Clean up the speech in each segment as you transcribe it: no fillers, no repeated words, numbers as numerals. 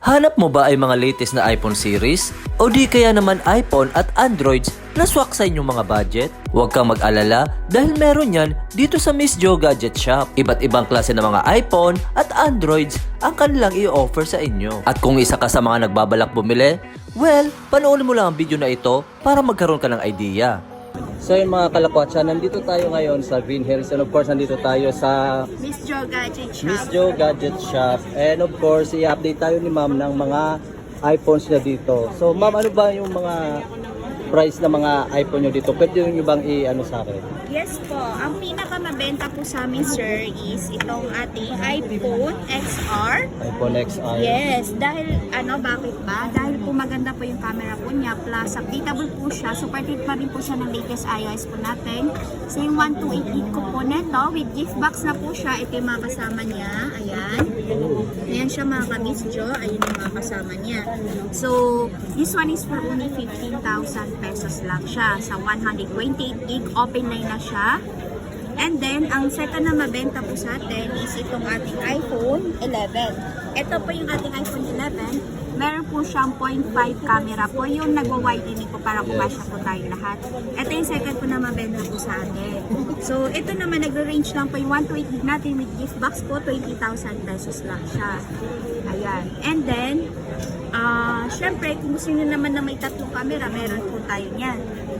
Hanap mo ba ay mga latest na iPhone series? O di kaya naman iPhone at Androids na swak sa inyong mga budget? Huwag kang mag-alala dahil meron yan dito sa Miss Jo Gadget Shop. Iba't ibang klase ng mga iPhone at Androids ang kanilang i-offer sa inyo. At kung isa ka sa mga nagbabalak bumili, well, panoorin mo lang ang video na ito para magkaroon ka ng idea. So yun mga kalakwatsa, nandito tayo ngayon sa Green Hills and of course nandito tayo sa Miss Jo Gadget Shop. Miss Jo Gadget Shop and of course i-update tayo ni ma'am ng mga iPhones niya dito. So ma'am, ano ba yung mga price ng mga iPhone nyo dito? Pwede nyo bang i-ano sa akin? Yes po. Ang pinakamabenta po sa amin, sir, is itong ating iPhone XR. iPhone XR? Yes. Dahil, bakit ba? Dahil po maganda po yung camera po niya. Plus, updatable po siya. Supported pa rin po siya ng latest iOS po natin. So, yung 128 gig ko po neto, with gift box na po siya. Ito yung mga kasama niya. Ayan. Ayan siya mga ka-Miss Jo. Ayun yung mga kasama niya. So, this one is for only 15,000 pesos lang siya. Sa 128 gig, open line na siya. And then, ang second na mabenta po sa atin is itong ating iPhone 11. Ito po yung ating iPhone 11. Meron po siyang 0.5 camera po. Yung nagwa-widening po para kumasya po tayo lahat. Ito yung second po na mabenta po sa atin. So, ito naman nagre-range lang po yung 128 gig natin with gift box po. 20,000 pesos lang siya. Ayan. And then, syempre, kung gusto nyo naman na may tatlong camera, meron po tayo niyan.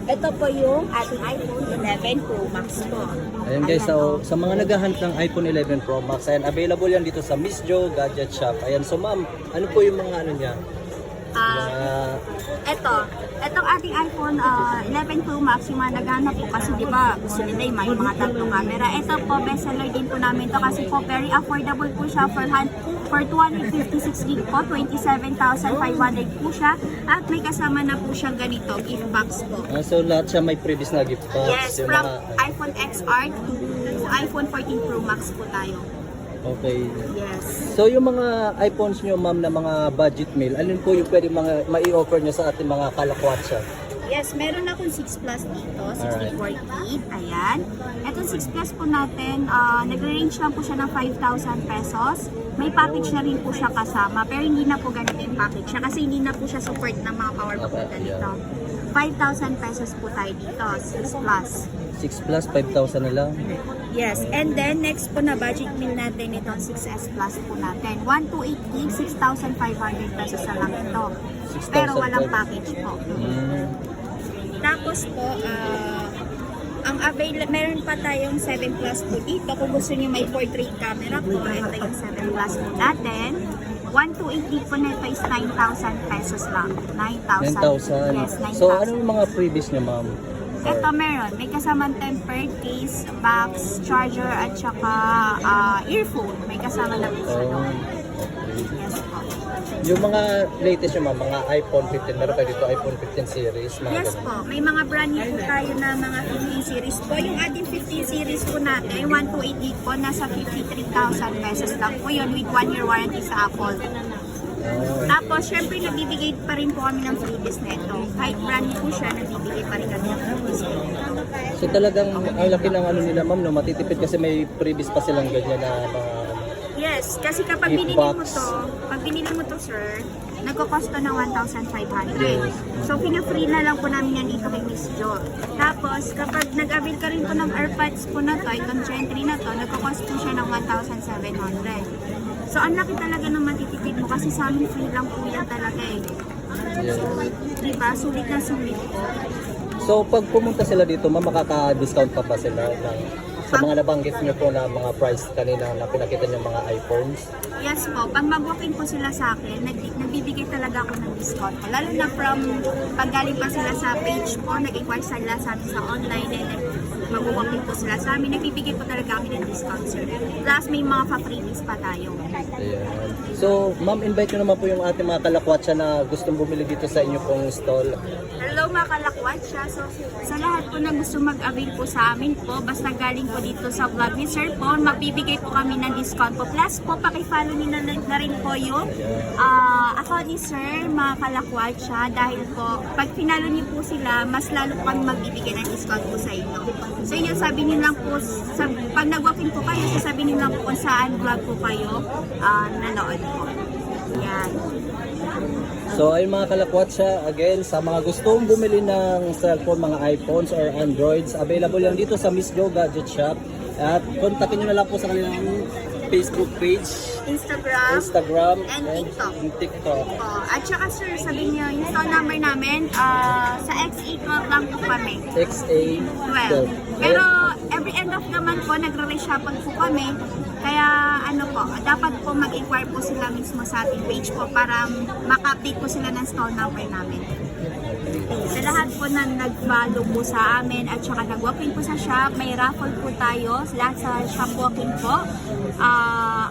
Ito po yung ating iPhone 11 Pro Max po. Ayan guys, so sa mga naghahanap ng iPhone 11 Pro Max, ayan, available yan dito sa Miss Jo Gadget Shop. Ayan, so ma'am, ano po yung mga ano niya? Etong ating iPhone 11 Pro Max, yung mga naghanap po kasi di ba gusto nila yung may mga tatlong camera. Ito po, bestseller din po namin to kasi po very affordable po siya for 256 gig po, 27,500 po siya. At may kasama na po siyang ganito, gift box po. So lahat siya may previous na gift box. Yes, yung from mga, iPhone XR to iPhone 14 Pro Max po tayo. okay. Yes. So yung mga iPhones nyo ma'am na mga budget meal, alin po yung pwede mga mai-offer nyo sa ating mga kalakwatsa? Yes, meron akong 6 Plus dito, 64 gig, ayan. Itong 6 Plus po natin, nagre-range lang po siya ng 5,000 pesos. May package na rin po siya kasama, pero hindi na po ganito yung package siya kasi hindi na po siya support ng mga power bank na dito. 5,000 pesos po tayo dito, 6 Plus. 6 Plus, 5,000 na lang. Yes, and then next po na budget meal natin itong 6S Plus po natin. 128 gig, 6,500 pesos na lang ito. Pero walang package po. Tapos po, meron pa tayong 7 Plus po dito. Kung gusto niyo may portrait camera po, ito yung 7 Plus po natin. 128 gig po nito is 9,000 pesos lang. 9,000. 9,000. Yes, 9,000. So ano yung mga freebies niya ma'am? Ito meron. May kasamang tempered case, box, charger, at saka earphone. May kasama na po sa loob. Yes po. Yung mga latest yung mga iPhone 15, meron pa dito iPhone 15 series. Mga Yes ganun. po. May mga brand new po tayo na mga 15 series po. Yung ating 15 series po natin, 128 gig po, nasa 53,000 pesos lang po yun with 1 year warranty sa Apple. Tapos, syempre, nagbibigay pa rin po kami ng freebies na ito. Kahit brand new po siya, nagbibigay pa rin kami ng freebies po nito. So talagang ang laki ng ano nila ma'am, no? Matitipid kasi may freebies pa silang ganyan na mga Yes, kasi kapag gift binili mo box. to, pag binili mo to, sir, nagko-cost to ng 1,500. So, pina-free na lang po namin yan dito kay Miss Jo. Tapos, kapag nag-avail ka rin po ng AirPods po na to, itong Gentry na to, nagko-cost po siya ng 1,700. So, ang laki talaga ng matitipid mo kasi sa amin free lang po yan talaga eh. So, diba? Sulit na sulit po. So pag pumunta sila dito, ma'am, makaka-discount pa ba sila sa mga nabanggit niyo po na mga price kanina na pinakita niyo mga iPhones? Yes po, pag mag-walk-in po sila sa akin, nagbibigay talaga ako ng discount po. Lalo na from pag galing pa sila sa page po, nag-inquire sila sa amin sa online, and mag-walk-in po sila sa amin, nagbibigay po talaga kami ng discount, sir. Plus may mga pa-freebies pa tayo. Ayan. So ma'am, invite niyo naman po yung ating mga kalakwatsa na gustong bumili dito sa inyo pong stall. Hello mga kalakwatsa. So sa lahat po na gusto mag-avail po sa amin po, basta galing po dito sa vlog ni Sir po, magbibigay po kami ng discount po. Plus po, pakifollow niyo na rin po yung account ni Sir, mga kalakwatsa, dahil po, pag pinalo niyo po sila, mas lalo po kami magbibigay ng discount po sa inyo. So yun, sabi niyo lang po, pag nag-walk-in po kayo, sasabihin niyo lang po kung saan vlog po kayo nanood po. Yan. So ayun mga kalakwatsa, again sa mga gustong bumili ng cellphone, mga iPhones or Androids, available yan dito sa Miss Jo Gadget Shop. At kontakin nyo na lang po sa kanilang Facebook page, Instagram, and TikTok. TikTok. At saka sir, sabihin niyo, yung phone number namin, sa XA12 lang po kami. XA12. Pero every end of the month po, nagre-reshuffle po kami. Kaya ano po, dapat po mag-inquire po sila mismo sa ating page po para maka-update po sila ng stall number namin. Sa lahat po na nag-follow po sa amin at saka nag-walking po sa shop, may raffle po tayo lahat sa shop walking po.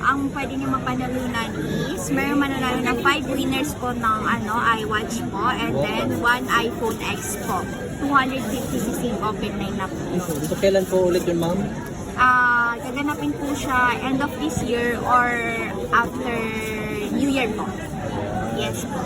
Ang pwede nyo mapanalunan is mayroon mananalo ng 5 winners po ng iWatch po and then 1 iPhone X po. 250cc open line na po. So kailan po ulit yun, ma'am? Gaganapin po siya end of this year or after New Year po. Yes po.